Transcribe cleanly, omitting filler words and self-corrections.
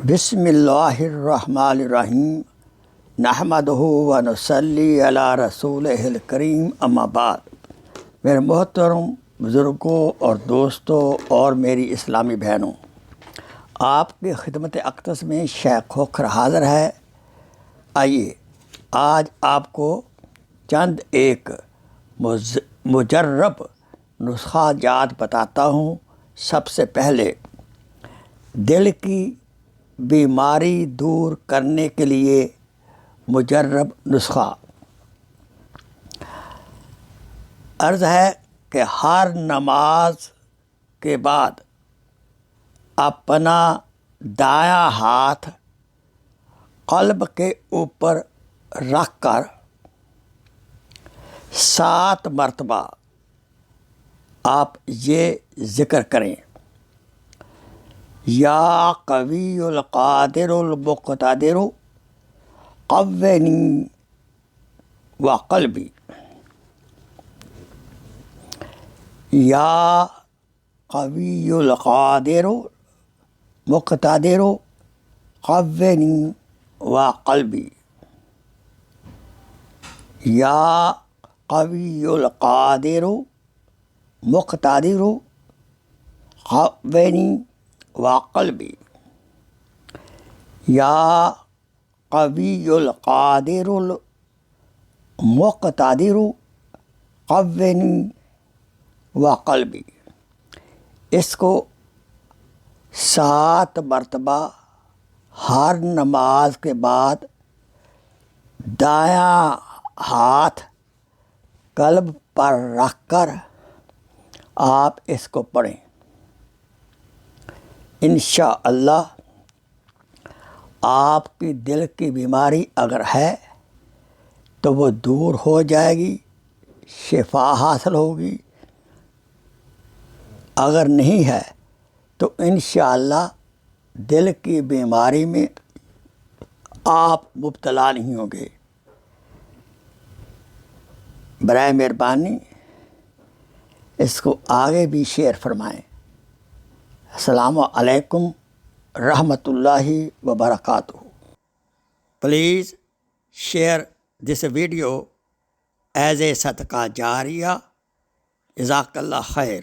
بسم اللہ الرحمن الرحیم نحمدہ و نصلی علی رسولہ الکریم اما بعد۔ میرے محترم بزرگوں اور دوستوں اور میری اسلامی بہنوں، آپ کی خدمت اقدس میں شیخ کھوکھر حاضر ہے۔ آئیے آج آپ کو چند ایک مجرب نسخہ جات بتاتا ہوں۔ سب سے پہلے دل کی بیماری دور کرنے کے لیے مجرب نسخہ۔ عرض ہے کہ ہر نماز کے بعد اپنا دایاں ہاتھ قلب کے اوپر رکھ کر 7 مرتبہ آپ یہ ذکر کریں: یا قوی القادر المقتدر قوّنی وقلبی، یا قوی القادر مقتدر قوّنی وقلبی، یا قوی القادر مقتدر قوّنی وقلبی، یا قوی القادر المقتدر قوّنی وقلبی۔ اس کو 7 مرتبہ ہر نماز کے بعد دایاں ہاتھ قلب پر رکھ کر آپ اس کو پڑھیں۔ انشاءاللہ آپ کی دل کی بیماری اگر ہے تو وہ دور ہو جائے گی، شفا حاصل ہوگی۔ اگر نہیں ہے تو انشاءاللہ دل کی بیماری میں آپ مبتلا نہیں ہوں گے۔ برائے مہربانی اس کو آگے بھی شیئر فرمائیں۔ السلام علیکم رحمۃ اللہ وبرکاتہ۔ Please share this video as a صدقہ جاریہ۔ جزاک اللہ خیر۔